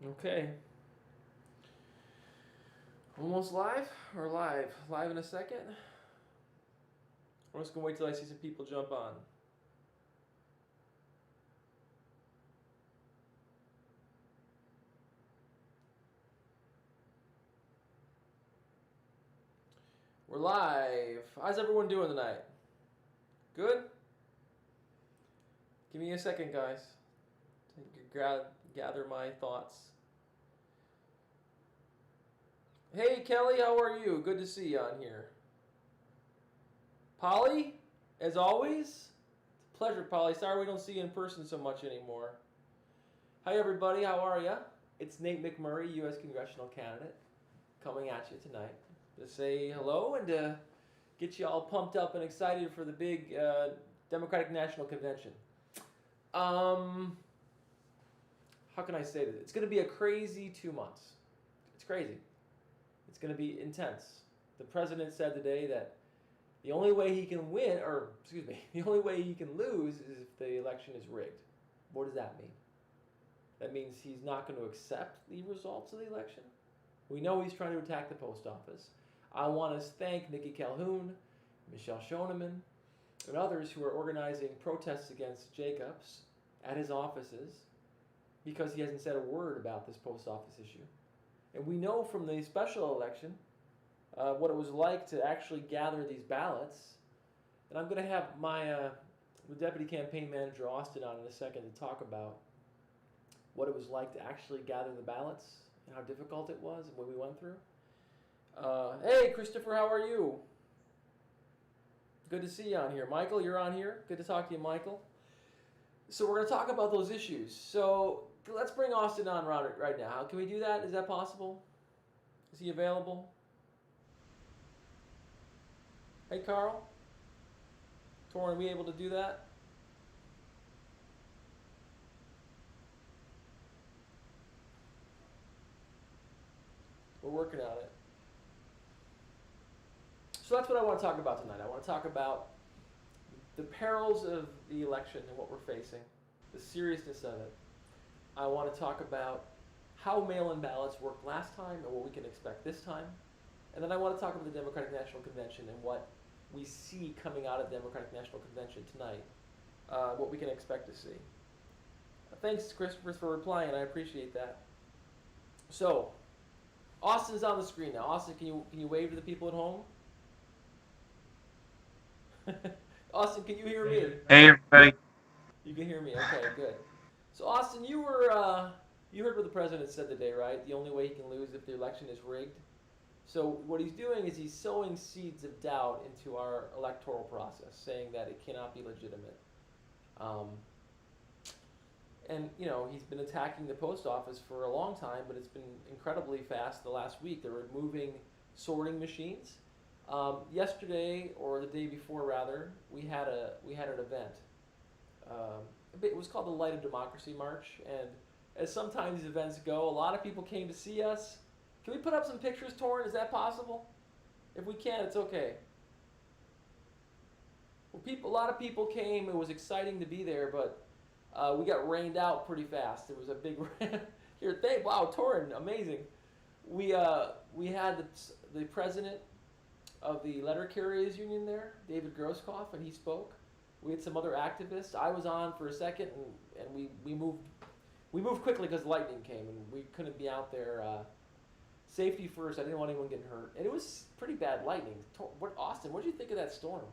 Okay. Almost live or live? Live in a second? I'm just gonna wait till I see some people jump on. We're live. How's everyone doing tonight? Good? Give me a second, guys. Gather my thoughts. Hey, Kelly, how are you? Good to see you on here. Polly, as always, it's a pleasure, Polly. Sorry we don't see you in person so much anymore. Hi, everybody. How are you? It's Nate McMurray, U.S. congressional candidate, coming at you tonight to say hello and to get you all pumped up and excited for the big Democratic National Convention. How can I say this? It's going to be a crazy 2 months. It's crazy. It's going to be intense. The president said today that the only way he can win, or excuse me, the only way he can lose is if the election is rigged. What does that mean? That means he's not going to accept the results of the election. We know he's trying to attack the post office. I want to thank Nikki Calhoun, Michelle Schoeneman, and others who are organizing protests against Jacobs at his offices because he hasn't said a word about this post office issue. And we know from the special election what it was like to actually gather these ballots. And I'm going to have the deputy campaign manager, Austin, on in a second to talk about what it was like to actually gather the ballots and how difficult it was and what we went through. Hey, Christopher, how are you? Good to see you on here. Michael, you're on here. Good to talk to you, Michael. So we're going to talk about those issues. So let's bring Austin on right now. Can we do that? Is that possible? Is he available? Hey, Carl. Torrin, are we able to do that? We're working on it. So that's what I want to talk about tonight. I want to talk about the perils of the election and what we're facing, the seriousness of it. I want to talk about how mail-in ballots worked last time and what we can expect this time. And then I want to talk about the Democratic National Convention and what we see coming out of the Democratic National Convention tonight, what we can expect to see. Thanks, Christopher, for replying. I appreciate that. So, Austin's on the screen now. Austin, can you wave to the people at home? Austin, can you hear me? Hey everybody. You can hear me. Okay, good. So Austin, you heard what the president said today, right? The only way he can lose if the election is rigged. So what he's doing is he's sowing seeds of doubt into our electoral process, saying that it cannot be legitimate. Um, and he's been attacking the post office for a long time, but it's been incredibly fast the last week. They're removing sorting machines. Yesterday, or the day before rather, we had an event. It was called the Light of Democracy March, and as sometimes these events go, a lot of people came to see us. Can we put up some pictures, Torrin? Is that possible? If we can, it's okay. Well, a lot of people came. It was exciting to be there, but we got rained out pretty fast. There was a big here. Wow, Torrin, amazing. We had the president of the letter carriers union there, David Grosskopf, and he spoke. We had some other activists. I was on for a second, and we moved quickly because lightning came, and we couldn't be out there. Safety first. I didn't want anyone getting hurt, and it was pretty bad lightning. Austin, what did you think of that storm?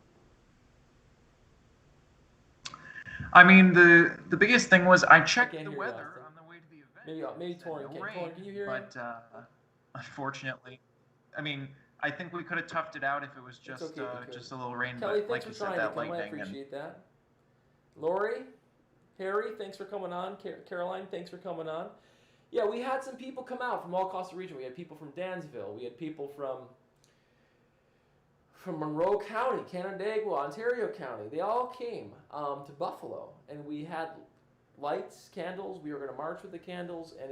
I mean, the biggest thing was I checked the You, weather Austin. on the way to the event. Maybe It said Torrin no can. rain, Torrin, can you hear him? but unfortunately, I mean, I think we could have toughed it out if it was just just a little rain. Kelly, but like you said, that lightning. I appreciate that. Lori, Harry, thanks for coming on. Caroline, thanks for coming on. Yeah, we had some people come out from all across the region. We had people from Dansville. We had people from Monroe County, Canandaigua, Ontario County. They all came to Buffalo, and we had lights, candles. We were going to march with the candles, and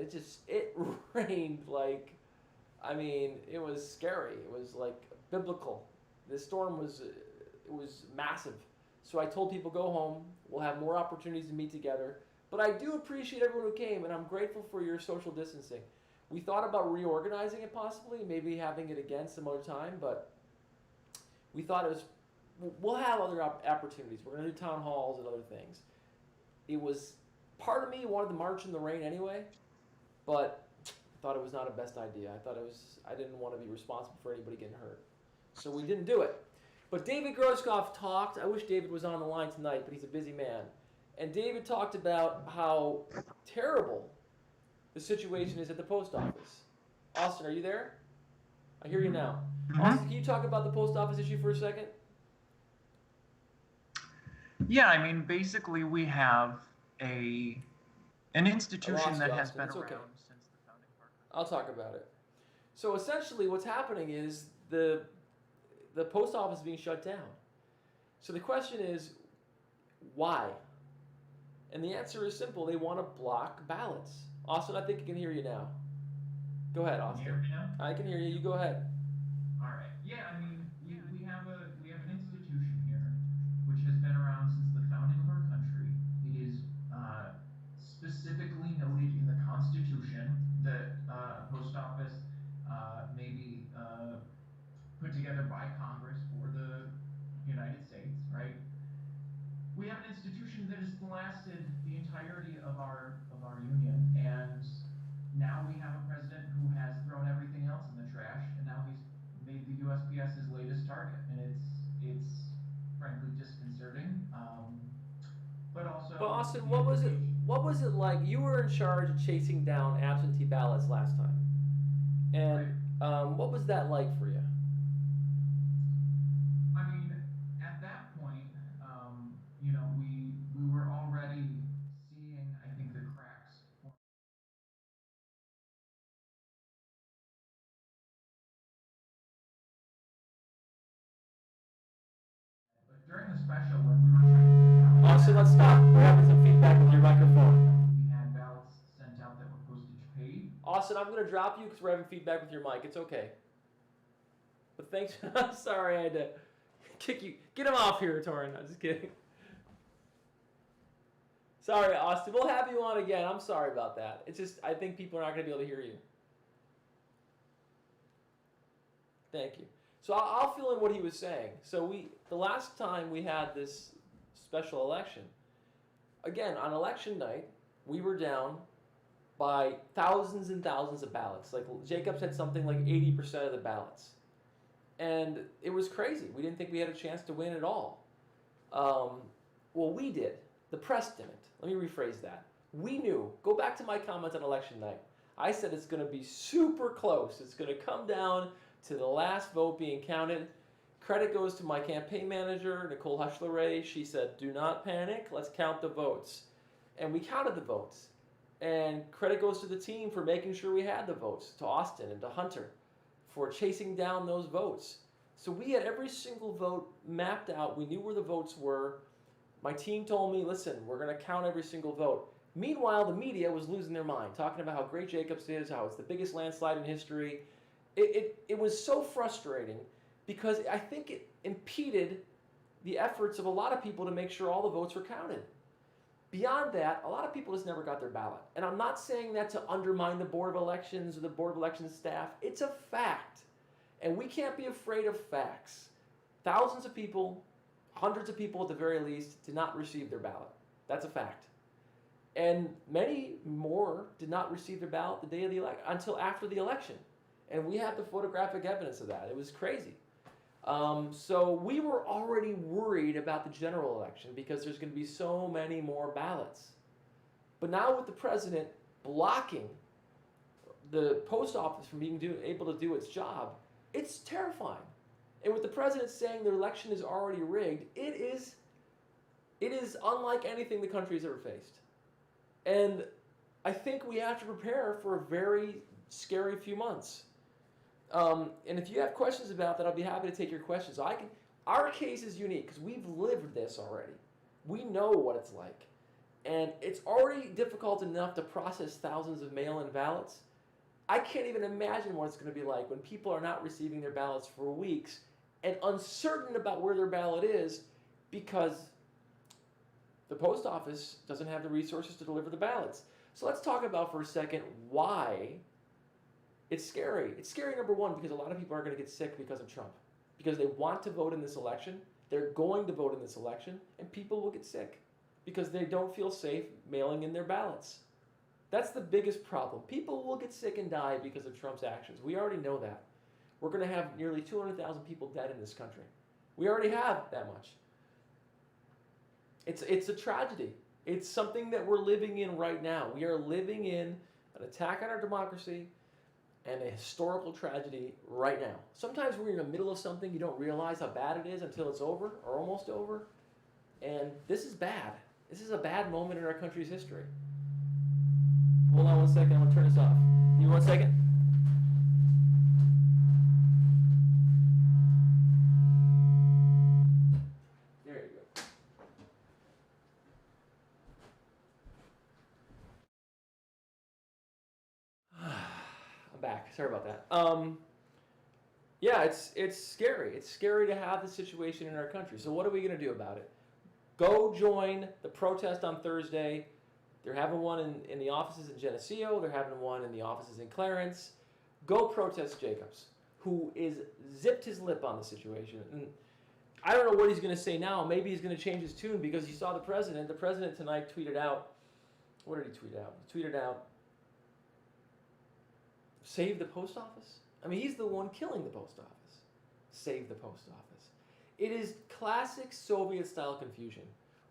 it rained like, I mean, it was scary. It was like biblical. This storm was massive. So I told people, go home. We'll have more opportunities to meet together. But I do appreciate everyone who came, and I'm grateful for your social distancing. We thought about reorganizing it possibly, maybe having it again some other time, but we thought it was, we'll have other opportunities. We're going to do town halls and other things. It was, part of me wanted to march in the rain anyway, but I thought it was not a best idea. I didn't want to be responsible for anybody getting hurt. So we didn't do it. But David Groskopf talked. I wish David was on the line tonight, but he's a busy man. And David talked about how terrible the situation is at the post office. Austin, are you there? I hear you now. Mm-hmm. Austin, can you talk about the post office issue for a second? Yeah, I mean, basically we have an institution that has been around since the founding of our country. I'll talk about it. So essentially what's happening is the post office is being shut down. So the question is, why? And the answer is simple. They want to block ballots. Austin, I think I can hear you now. Go ahead, Austin. Can you hear me now? I can hear you. You go ahead. All right. Yeah, I mean, we have an institution here which has been around since the founding of our country. It is specifically noted in the Constitution that a post office may be put together by Congress for the United States, right? We have an institution that has lasted the entirety of our union, and now we have a president who has thrown everything else in the trash, and now he's made the USPS his latest target, and it's frankly disconcerting. But also. But Austin, what was it like? You were in charge of chasing down absentee ballots last time, and right. What was that like for you? I mean, at that point, you know, we were already seeing, I think, the cracks. But during the special, when we were trying to get out, Austin, let's stop. We're having some feedback with your microphone. We had ballots sent out that were postage paid. Austin, I'm going to drop you because we're having feedback with your mic. It's okay. But thanks. I'm sorry I had to kick you. Get him off here, Torin. I'm just kidding. Sorry, Austin. We'll have you on again. I'm sorry about that. It's just, I think people are not going to be able to hear you. Thank you. So I'll fill in what he was saying. So the last time we had this special election, again, on election night, we were down by thousands and thousands of ballots. Like Jacobs had something like 80% of the ballots. And it was crazy. We didn't think we had a chance to win at all. Well, we did. The press didn't. Let me rephrase that. We knew. Go back to my comments on election night. I said it's going to be super close. It's going to come down to the last vote being counted. Credit goes to my campaign manager, Nicole Hushler-Ray. She said, do not panic. Let's count the votes. And we counted the votes. And credit goes to the team for making sure we had the votes, to Austin and to Hunter, for chasing down those votes. So we had every single vote mapped out. We knew where the votes were. My team told me, listen, we're going to count every single vote. Meanwhile, the media was losing their mind, talking about how great Jacobs is, how it's the biggest landslide in history. It was so frustrating because I think it impeded the efforts of a lot of people to make sure all the votes were counted. Beyond that, a lot of people just never got their ballot. And I'm not saying that to undermine the Board of Elections or the Board of Elections staff. It's a fact. And we can't be afraid of facts. Thousands of people, hundreds of people at the very least, did not receive their ballot. That's a fact. And many more did not receive their ballot the day of the election, until after the election. And we have the photographic evidence of that. It was crazy. So we were already worried about the general election because there's going to be so many more ballots. But now with the president blocking the post office from being able to do its job, it's terrifying. And with the president saying the election is already rigged, it is unlike anything the country has ever faced. And I think we have to prepare for a very scary few months. And if you have questions about that, I'll be happy to take your questions. Our case is unique because we've lived this already. We know what it's like. And it's already difficult enough to process thousands of mail-in ballots. I can't even imagine what it's going to be like when people are not receiving their ballots for weeks and uncertain about where their ballot is because The post office doesn't have the resources to deliver the ballots. So let's talk about for a second why it's scary. It's scary, number one, because a lot of people are going to get sick because of Trump. Because they want to vote in this election. They're going to vote in this election, and people will get sick because they don't feel safe mailing in their ballots. That's the biggest problem. People will get sick and die because of Trump's actions. We already know that. We're going to have nearly 200,000 people dead in this country. We already have that much. It's a tragedy. It's something that we're living in right now. We are living in an attack on our democracy and a historical tragedy right now. Sometimes when you're in the middle of something, you don't realize how bad it is until it's over or almost over. And this is bad. This is a bad moment in our country's history. Hold on one second. I'm going to turn this off. Give me 1 second. There you go. I'm back. Sorry about that. Yeah, it's scary. It's scary to have the situation in our country. So what are we going to do about it? Go join the protest on Thursday. They're having one in the offices in Geneseo. They're having one in the offices in Clarence. Go protest Jacobs, who is zipped his lip on the situation. And I don't know what he's going to say now. Maybe he's going to change his tune because he saw the president. The president tonight tweeted out, what did he tweet out? He tweeted out, save the post office? I mean, he's the one killing the post office. Save the post office. It is classic Soviet-style confusion,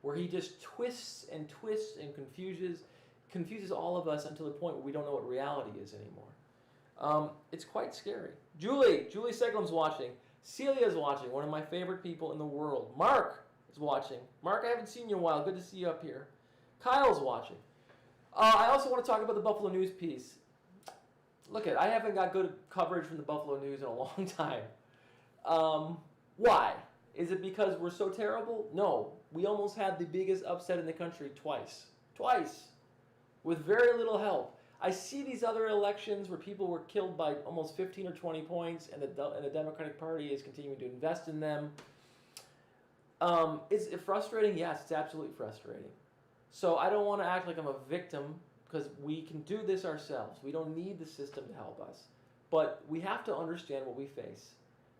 where he just twists and twists and confuses all of us until the point where we don't know what reality is anymore. It's quite scary. Julie Seglum's watching. Celia's watching, one of my favorite people in the world. Mark is watching. Mark, I haven't seen you in a while. Good to see you up here. Kyle's watching. I also want to talk about the Buffalo News piece. Look, I haven't got good coverage from the Buffalo News in a long time. Why? Is it because we're so terrible? No. We almost had the biggest upset in the country twice. Twice. With very little help. I see these other elections where people were killed by almost 15 or 20 points and the Democratic Party is continuing to invest in them. Is it frustrating? Yes, it's absolutely frustrating. So I don't want to act like I'm a victim because we can do this ourselves. We don't need the system to help us. But we have to understand what we face.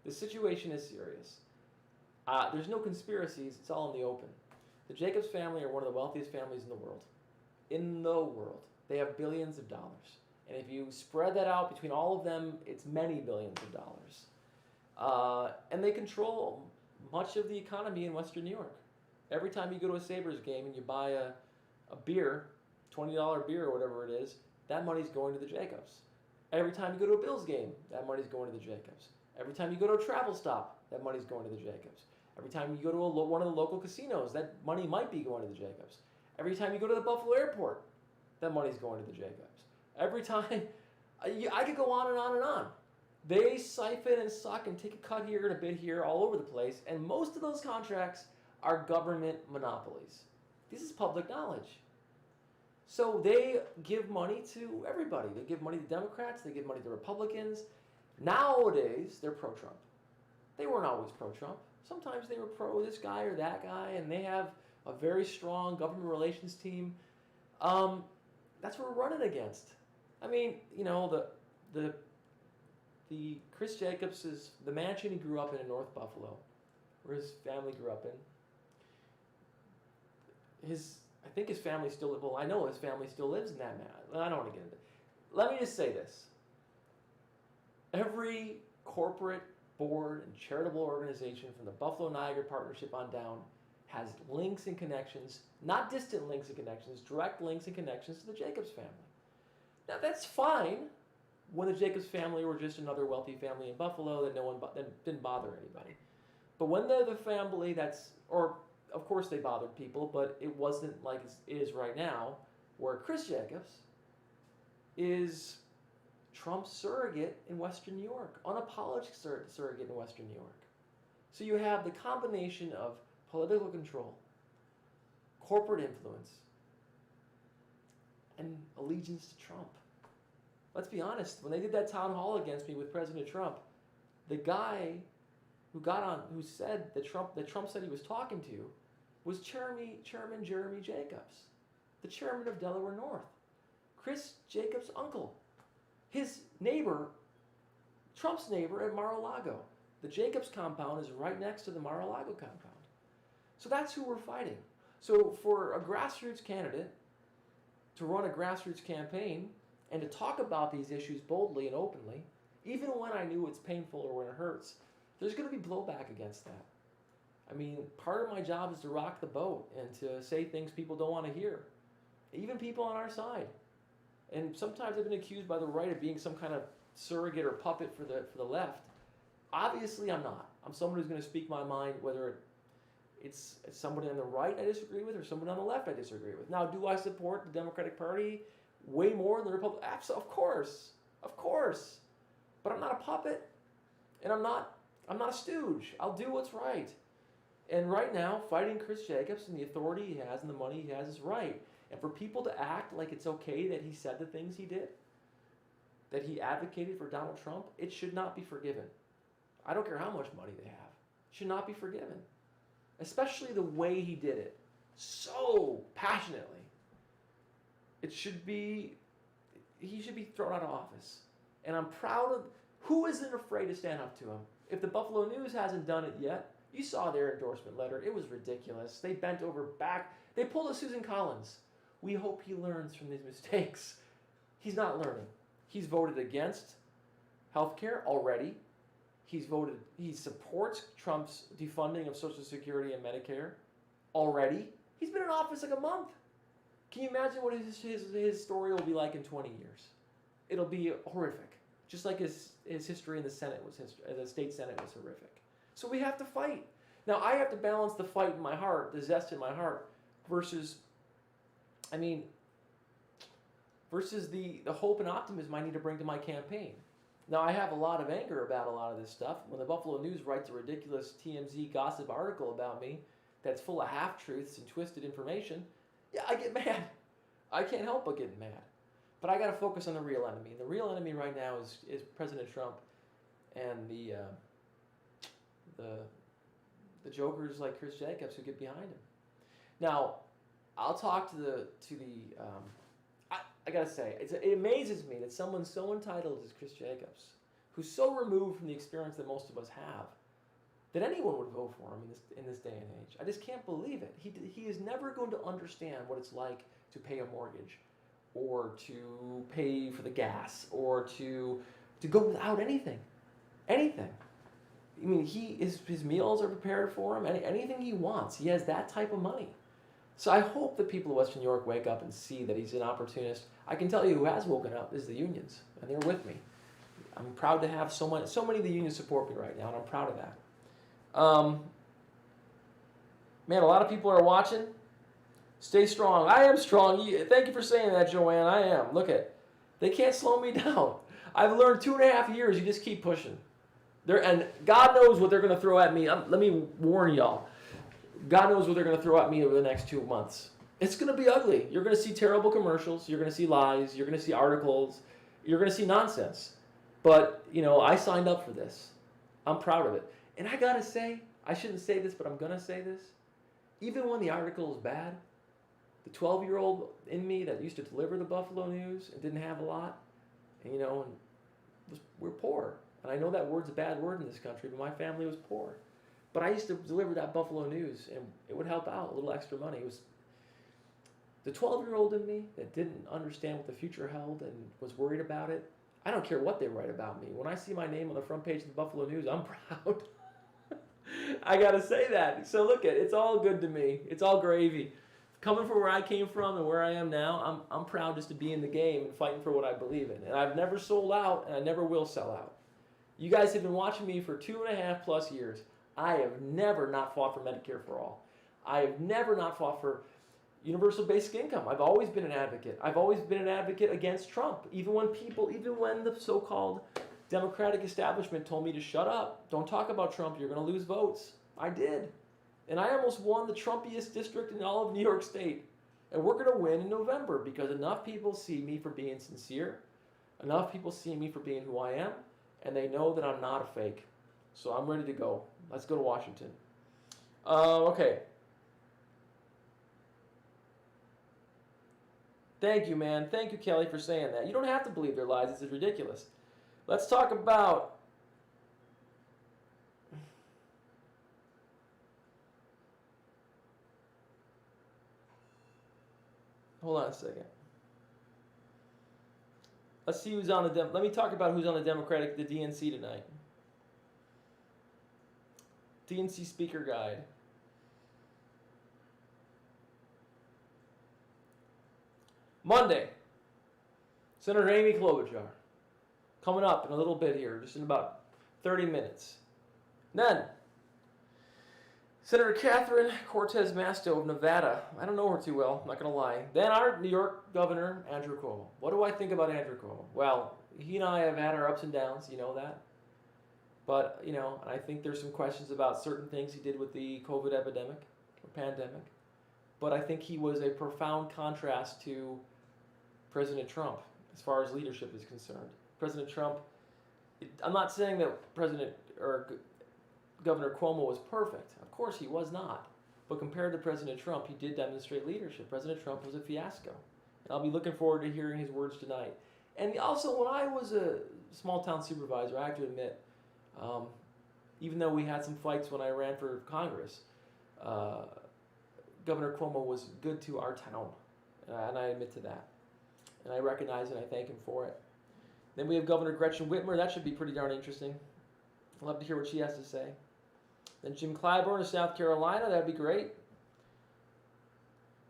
The situation is serious. There's no conspiracies. It's all in the open. The Jacobs family are one of the wealthiest families in the world. In the world. They have billions of dollars. And if you spread that out between all of them, it's many billions of dollars. And they control much of the economy in Western New York. Every time you go to a Sabres game and you buy a beer, $20 beer or whatever it is, that money's going to the Jacobs. Every time you go to a Bills game, that money's going to the Jacobs. Every time you go to a travel stop, that money's going to the Jacobs. Every time you go to one of the local casinos, that money might be going to the Jacobs. Every time you go to the Buffalo airport, that money's going to the Jacobs. Every time, I could go on and on and on. They siphon and suck and take a cut here and a bit here all over the place, and most of those contracts are government monopolies. This is public knowledge. So they give money to everybody. They give money to Democrats, they give money to Republicans. Nowadays, they're pro-Trump. They weren't always pro-Trump. Sometimes they were pro this guy or that guy, and they have a very strong government relations team. That's what we're running against. I mean, you know, the Chris Jacobs is the mansion he grew up in North Buffalo, where his family grew up in. I think his family still, well, I know his family still lives in that man. I don't want to get into it. Let me just say this. Every corporate board and charitable organization from the Buffalo Niagara Partnership on down has links and connections, not distant links and connections, direct links and connections to the Jacobs family. Now that's fine when the Jacobs family were just another wealthy family in Buffalo that didn't bother anybody. But when they're the family of course they bothered people, but it wasn't like it is right now, where Chris Jacobs is Trump's surrogate in Western New York, unapologetic surrogate in Western New York. So you have the combination of political control, corporate influence, and allegiance to Trump. Let's be honest, when they did that town hall against me with President Trump, the guy who said that Trump said he was talking to was Chairman Jeremy Jacobs, the chairman of Delaware North, Chris Jacobs' uncle, his neighbor, Trump's neighbor at Mar-a-Lago. The Jacobs compound is right next to the Mar-a-Lago compound. So that's who we're fighting. So for a grassroots candidate to run a grassroots campaign and to talk about these issues boldly and openly, even when I knew it's painful or when it hurts, there's going to be blowback against that. I mean, part of my job is to rock the boat and to say things people don't want to hear, even people on our side. And sometimes I've been accused by the right of being some kind of surrogate or puppet for the left. Obviously, I'm not. I'm someone who's going to speak my mind, whether it's somebody on the right I disagree with or someone on the left I disagree with. Now, do I support the Democratic Party way more than the Republican? Absolutely, of course. But I'm not a puppet, and I'm not a stooge. I'll do what's right. And right now, fighting Chris Jacobs and the authority he has and the money he has is right. And for people to act like it's okay that he said the things he did, that he advocated for Donald Trump, it should not be forgiven. I don't care how much money they have. It should not be forgiven. Especially the way he did it. So passionately. He should be thrown out of office. And I'm proud of, who isn't afraid to stand up to him? If the Buffalo News hasn't done it yet, you saw their endorsement letter. It was ridiculous. They bent over back. They pulled a Susan Collins. We hope he learns from these mistakes. He's not learning. He's voted against health care already. He supports Trump's defunding of Social Security and Medicare already. He's been in office like a month. Can you imagine what his story will be like in 20 years? It'll be horrific. Just like his history in the Senate the state Senate was horrific. So we have to fight. Now I have to balance the fight in my heart, the zest in my heart, versus the hope and optimism I need to bring to my campaign. Now I have a lot of anger about a lot of this stuff. When the Buffalo News writes a ridiculous TMZ gossip article about me that's full of half-truths and twisted information, yeah, I get mad. I can't help but get mad. But I got to focus on the real enemy. And the real enemy right now is President Trump and the jokers like Chris Jacobs who get behind him. Now, I'll talk to I gotta say, it amazes me that someone so entitled as Chris Jacobs, who's so removed from the experience that most of us have, that anyone would vote for him in this day and age. I just can't believe it. He is never going to understand what it's like to pay a mortgage, or to pay for the gas, or to go without anything. Anything. I mean, his meals are prepared for him. Anything he wants. He has that type of money. So I hope the people of Western New York wake up and see that he's an opportunist. I can tell you who has woken up is the unions, and they're with me. I'm proud to have so many of the unions support me right now, and I'm proud of that. Man, a lot of people are watching. Stay strong. I am strong. Thank you for saying that, Joanne. I am. Look they can't slow me down. I've learned 2.5 years. You just keep pushing. And God knows what they're going to throw at me. Let me warn y'all. God knows what they're going to throw at me over the next 2 months. It's going to be ugly. You're going to see terrible commercials. You're going to see lies. You're going to see articles. You're going to see nonsense. But, I signed up for this. I'm proud of it. And I got to say, I shouldn't say this, but I'm going to say this. Even when the article is bad, the 12-year-old in me that used to deliver the Buffalo News and didn't have a lot, we're poor. And I know that word's a bad word in this country, but my family was poor. But I used to deliver that Buffalo News, and it would help out, a little extra money. It was the 12-year-old in me that didn't understand what the future held and was worried about it. I don't care what they write about me. When I see my name on the front page of the Buffalo News, I'm proud. I got to say that. So look, it's all good to me. It's all gravy. Coming from where I came from and where I am now, I'm proud just to be in the game and fighting for what I believe in. And I've never sold out, and I never will sell out. You guys have been watching me for 2.5+ years. I have never not fought for Medicare for all. I have never not fought for universal basic income. I've always been an advocate. I've always been an advocate against Trump. Even when the so-called Democratic establishment told me to shut up, don't talk about Trump, you're going to lose votes. I did. And I almost won the Trumpiest district in all of New York State. And we're going to win in November because enough people see me for being sincere. Enough people see me for being who I am. And they know that I'm not a fake. So I'm ready to go. Let's go to Washington. Okay. Thank you, man. Thank you, Kelly, for saying that. You don't have to believe their lies. It's ridiculous. Let's talk about. Hold on a second. Let's see who's on the Let me talk about who's on the Democratic, the DNC tonight. DNC Speaker Guide. Monday, Senator Amy Klobuchar. Coming up in a little bit here, just in about 30 minutes. Then, Senator Catherine Cortez Masto of Nevada. I don't know her too well, I'm not going to lie. Then our New York Governor, Andrew Cuomo. What do I think about Andrew Cuomo? Well, he and I have had our ups and downs, you know that. But, I think there's some questions about certain things he did with the COVID epidemic, or pandemic. But I think he was a profound contrast to President Trump as far as leadership is concerned. President Trump, I'm not saying that Governor Cuomo was perfect. Of course he was not. But compared to President Trump, he did demonstrate leadership. President Trump was a fiasco. And I'll be looking forward to hearing his words tonight. And also, when I was a small town supervisor, I have to admit, even though we had some fights when I ran for Congress, Governor Cuomo was good to our town. And I admit to that. And I recognize and I thank him for it. Then we have Governor Gretchen Whitmer. That should be pretty darn interesting. I'd love to hear what she has to say. Then Jim Clyburn of South Carolina. That'd be great.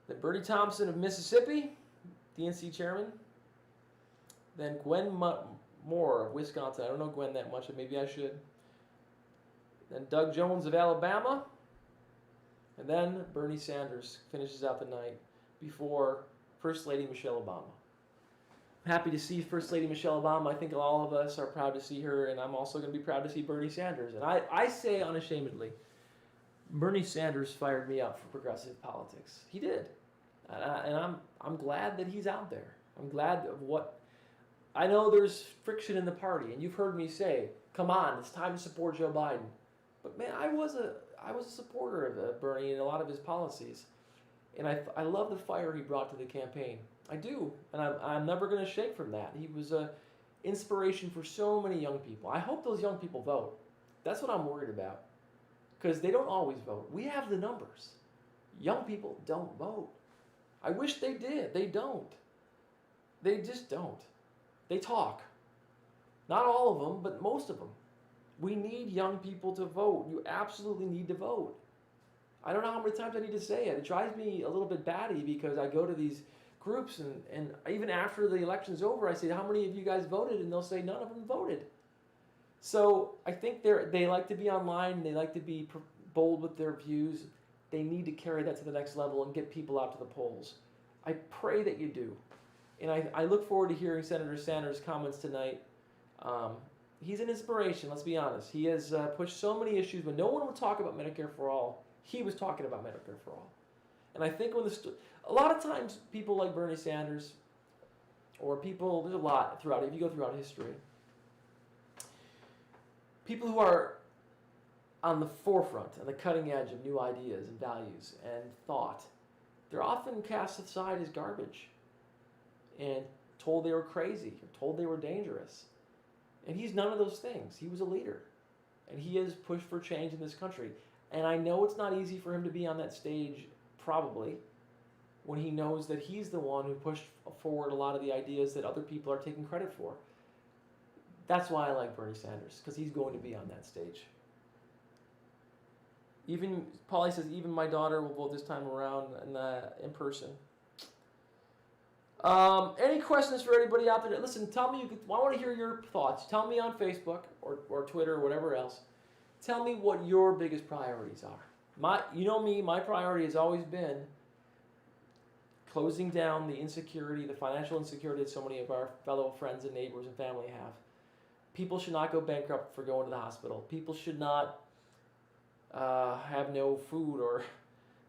Then Bernie Thompson of Mississippi, DNC chairman. Then Gwen Moore of Wisconsin. I don't know Gwen that much, but maybe I should. Then Doug Jones of Alabama. And then Bernie Sanders finishes out the night before First Lady Michelle Obama. I'm happy to see First Lady Michelle Obama. I think all of us are proud to see her, and I'm also going to be proud to see Bernie Sanders. And I say unashamedly, Bernie Sanders fired me up for progressive politics. He did. And I'm glad that he's out there. I'm glad of what... I know there's friction in the party, and you've heard me say, come on, it's time to support Joe Biden. But man, I was a supporter of Bernie and a lot of his policies. And I love the fire he brought to the campaign. I do. And I'm never going to shake from that. He was an inspiration for so many young people. I hope those young people vote. That's what I'm worried about. Because they don't always vote. We have the numbers. Young people don't vote. I wish they did. They don't. They just don't. They talk. Not all of them, but most of them. We need young people to vote. You absolutely need to vote. I don't know how many times I need to say it. It drives me a little bit batty because I go to these groups and even after the election's over, I say, how many of you guys voted? And they'll say, none of them voted. So I think they like to be online. They like to be bold with their views. They need to carry that to the next level and get people out to the polls. I pray that you do. And I look forward to hearing Senator Sanders' comments tonight. He's an inspiration, let's be honest. He has pushed so many issues. When no one would talk about Medicare for All, he was talking about Medicare for All. And I think a lot of times people like Bernie Sanders, or people, there's a lot throughout, if you go throughout history, people who are on the forefront, on the cutting edge of new ideas and values and thought, they're often cast aside as garbage and told they were crazy or told they were dangerous. And he's none of those things. He was a leader. And he has pushed for change in this country. And I know it's not easy for him to be on that stage, probably, when he knows that he's the one who pushed forward a lot of the ideas that other people are taking credit for. That's why I like Bernie Sanders, because he's going to be on that stage. Paulie says, even my daughter will vote this time around in person. Any questions for anybody out there? Listen, tell me, I want to hear your thoughts. Tell me on Facebook or Twitter or whatever else. Tell me what your biggest priorities are. You know me, my priority has always been closing down the insecurity, the financial insecurity that so many of our fellow friends and neighbors and family have. People should not go bankrupt for going to the hospital. People should not have no food or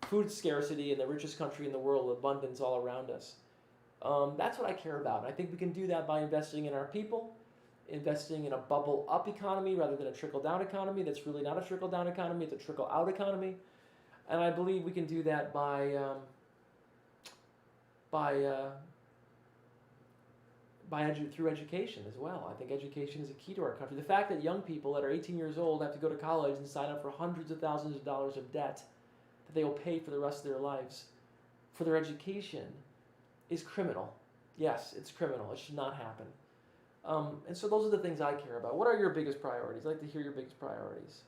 food scarcity in the richest country in the world, abundance all around us. That's what I care about. And I think we can do that by investing in our people, investing in a bubble-up economy rather than a trickle-down economy. That's really not a trickle-down economy. It's a trickle-out economy. And I believe we can do that by through education as well. I think education is a key to our country. The fact that young people that are 18 years old have to go to college and sign up for hundreds of thousands of dollars of debt that they will pay for the rest of their lives for their education is criminal. Yes, it's criminal. It should not happen. And so those are the things I care about. What are your biggest priorities? I'd like to hear your biggest priorities.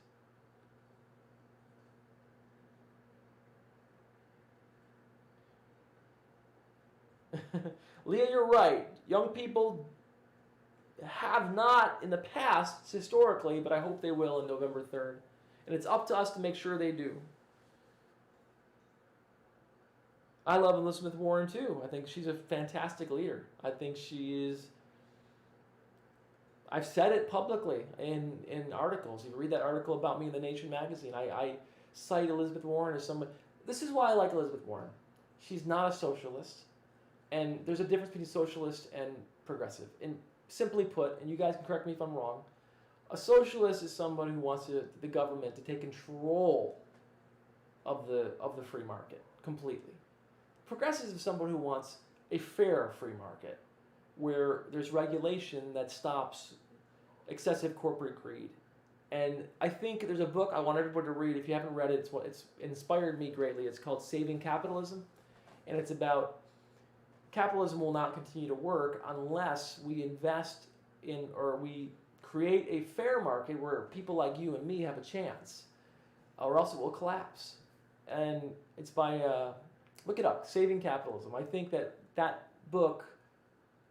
Leah, you're right. Young people have not in the past, historically, but I hope they will on November 3rd. And it's up to us to make sure they do. I love Elizabeth Warren too. I think she's a fantastic leader. I think she is. I've said it publicly in articles. If you read that article about me in The Nation magazine, I cite Elizabeth Warren as someone. This is why I like Elizabeth Warren. She's not a socialist. And there's a difference between socialist and progressive. And simply put, and you guys can correct me if I'm wrong, a socialist is somebody who wants the government to take control of the free market completely. Progressive is someone who wants a fair free market where there's regulation that stops excessive corporate greed. And I think there's a book I want everybody to read. If you haven't read it, it's inspired me greatly. It's called Saving Capitalism. And it's about capitalism will not continue to work unless we invest in or we create a fair market where people like you and me have a chance, or else it will collapse. And it's by, look it up, Saving Capitalism. I think that book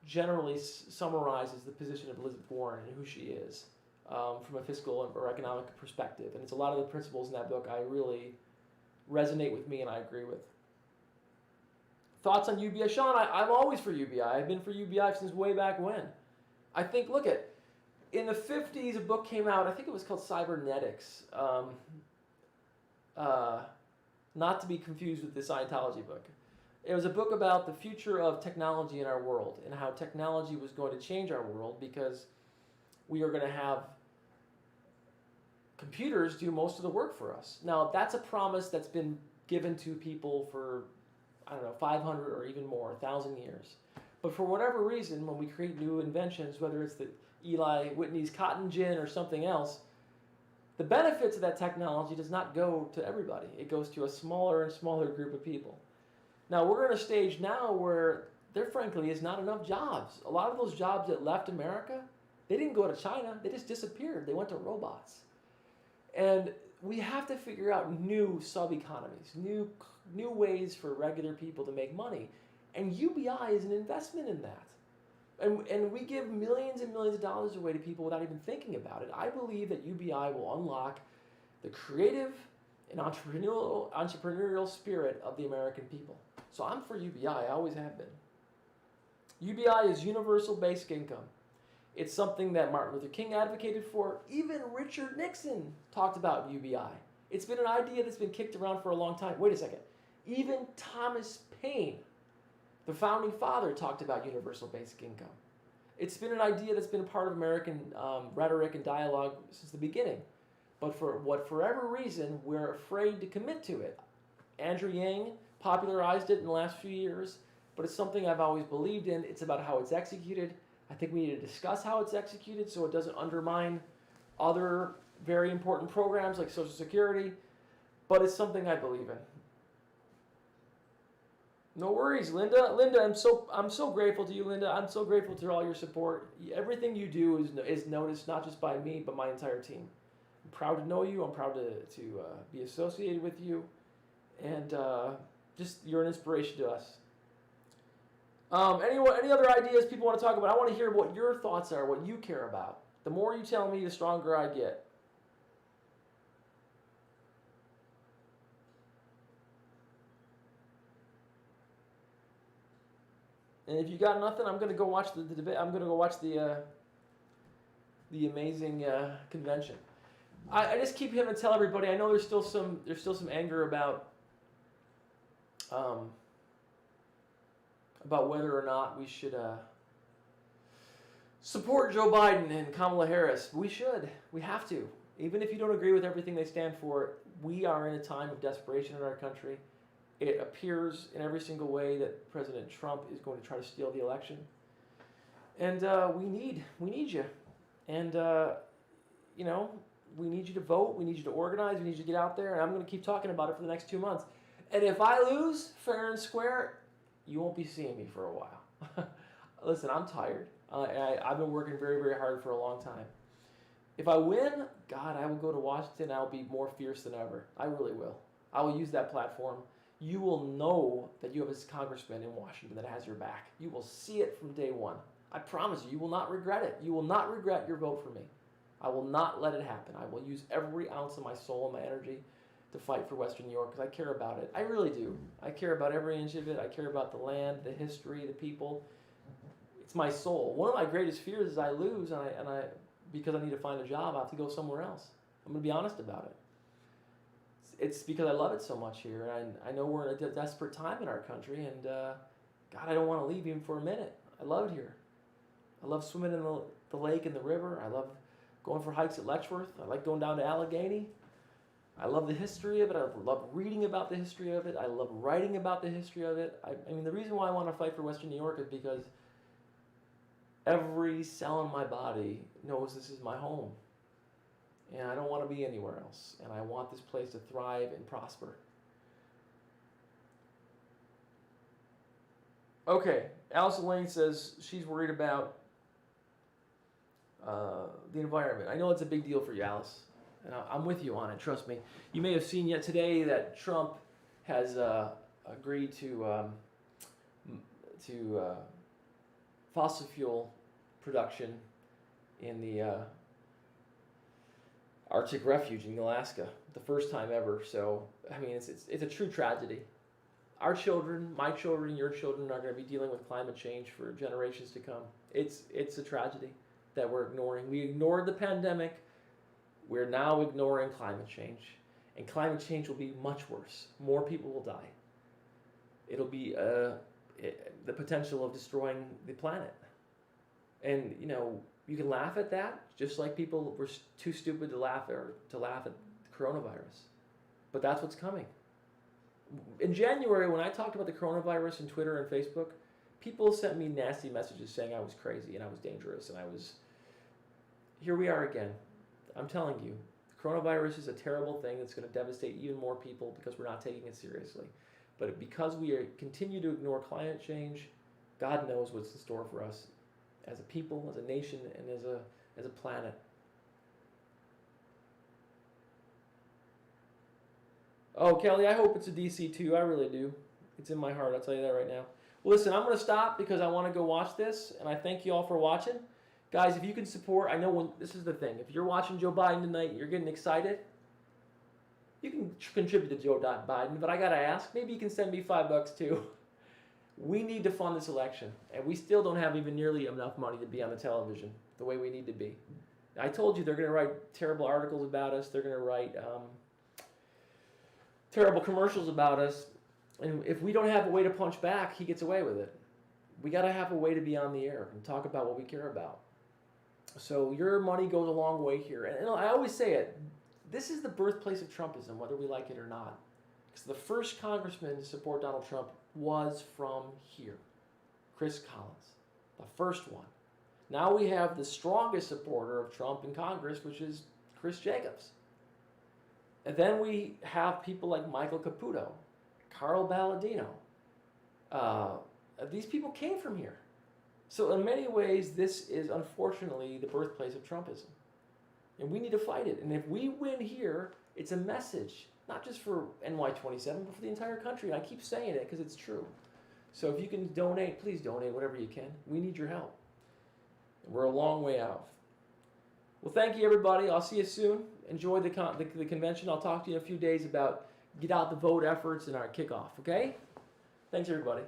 generally summarizes the position of Elizabeth Warren and who she is from a fiscal or economic perspective. And it's a lot of the principles in that book I really resonate with me and I agree with. Thoughts on UBI? Sean, I'm always for UBI. I've been for UBI since way back when. I think, look at, in the 50s, a book came out, I think it was called Cybernetics. Not to be confused with the Scientology book. It was a book about the future of technology in our world and how technology was going to change our world because we are going to have computers do most of the work for us. Now, that's a promise that's been given to people for, 500 or even more, 1,000 years. But for whatever reason, when we create new inventions, whether it's the Eli Whitney's cotton gin or something else, the benefits of that technology does not go to everybody. It goes to a smaller and smaller group of people. Now, we're in a stage now where there frankly is not enough jobs. A lot of those jobs that left America, they didn't go to China. They just disappeared. They went to robots. And we have to figure out new sub-economies, new ways for regular people to make money. And UBI is an investment in that. And we give millions and millions of dollars away to people without even thinking about it. I believe that UBI will unlock the creative and entrepreneurial spirit of the American people. So I'm for UBI. I always have been. UBI is universal basic income. It's something that Martin Luther King advocated for. Even Richard Nixon talked about UBI. It's been an idea that's been kicked around for a long time. Wait a second. Even Thomas Paine, the founding father, talked about universal basic income. It's been an idea that's been a part of American rhetoric and dialogue since the beginning. But for whatever reason, we're afraid to commit to it. Andrew Yang popularized it in the last few years, but it's something I've always believed in. It's about how it's executed. I think we need to discuss how it's executed so it doesn't undermine other very important programs like Social Security, but it's something I believe in. No worries, Linda. Linda, I'm so grateful to you, Linda. I'm so grateful to all your support. Everything you do is noticed not just by me, but my entire team. I'm proud to know you. I'm proud to be associated with you, and just you're an inspiration to us. Any other ideas people want to talk about? I want to hear what your thoughts are, what you care about. The more you tell me, the stronger I get. And if you got nothing, I'm going to go watch the debate. I'm going to go watch the amazing convention. I just keep having to tell everybody. I know there's still some anger about whether or not we should support Joe Biden and Kamala Harris. We should. We have to. Even if you don't agree with everything they stand for, we are in a time of desperation in our country. It appears in every single way that President Trump is going to try to steal the election. And we need you. And you know, we need you to vote. We need you to organize. We need you to get out there. And I'm going to keep talking about it for the next 2 months. And if I lose fair and square, you won't be seeing me for a while. Listen, I'm tired. I've been working very, very hard for a long time. If I win, God, I will go to Washington. I'll be more fierce than ever. I really will. I will use that platform. You will know that you have a congressman in Washington that has your back. You will see it from day one. I promise you, you will not regret it. You will not regret your vote for me. I will not let it happen. I will use every ounce of my soul and my energy to fight for Western New York because I care about it. I really do. I care about every inch of it. I care about the land, the history, the people. It's my soul. One of my greatest fears is I lose, and I because I need to find a job, I have to go somewhere else. I'm going to be honest about it. It's because I love it so much here, and I know we're in a desperate time in our country, and God, I don't want to leave even for a minute. I love it here. I love swimming in the lake and the river. I love going for hikes at Letchworth. I like going down to Allegheny. I love the history of it. I love reading about the history of it. I love writing about the history of it. I mean, the reason why I want to fight for Western New York is because every cell in my body knows this is my home. And I don't want to be anywhere else. And I want this place to thrive and prosper. Okay, Allison Lane says she's worried about the environment. I know it's a big deal for you, Alice. And I'm with you on it, trust me. You may have seen yet today that Trump has agreed to fossil fuel production in the Arctic refuge in Alaska, the first time ever. So, I mean, it's a true tragedy. Our children, my children, your children are going to be dealing with climate change for generations to come. It's a tragedy that we're ignoring. We ignored the pandemic. We're now ignoring climate change. And climate change will be much worse. More people will die. It'll be the potential of destroying the planet. And, you know, you can laugh at that, just like people were too stupid to laugh at the coronavirus. But that's what's coming. In January, when I talked about the coronavirus on Twitter and Facebook, people sent me nasty messages saying I was crazy and I was dangerous and I was... Here we are again. I'm telling you, coronavirus is a terrible thing that's going to devastate even more people because we're not taking it seriously. But because we continue to ignore climate change, God knows what's in store for us as a people, as a nation, and as a planet. Oh, Kelly, I hope it's a DC too. I really do. It's in my heart. I'll tell you that right now. Well, listen, I'm going to stop because I want to go watch this, and I thank you all for watching. Guys, if you can support, I know this is the thing. If you're watching Joe Biden tonight, you're getting excited, you can contribute to Joe Biden, but I got to ask, maybe you can send me $5 too. We need to fund this election, and we still don't have even nearly enough money to be on the television the way we need to be. I told you they're going to write terrible articles about us. They're going to write terrible commercials about us. And if we don't have a way to punch back, he gets away with it. We got to have a way to be on the air and talk about what we care about. So your money goes a long way here. And I always say it, this is the birthplace of Trumpism, whether we like it or not. Because the first congressman to support Donald Trump was from here, Chris Collins, the first one. Now we have the strongest supporter of Trump in Congress, which is Chris Jacobs. And then we have people like Michael Caputo, Carl Balladino. These people came from here. So in many ways, this is unfortunately the birthplace of Trumpism. And we need to fight it. And if we win here, it's a message, not just for NY27, but for the entire country. And I keep saying it because it's true. So if you can donate, please donate whatever you can. We need your help. And we're a long way out. Well, thank you, everybody. I'll see you soon. Enjoy the convention. I'll talk to you in a few days about get out the vote efforts and our kickoff, okay? Thanks, everybody.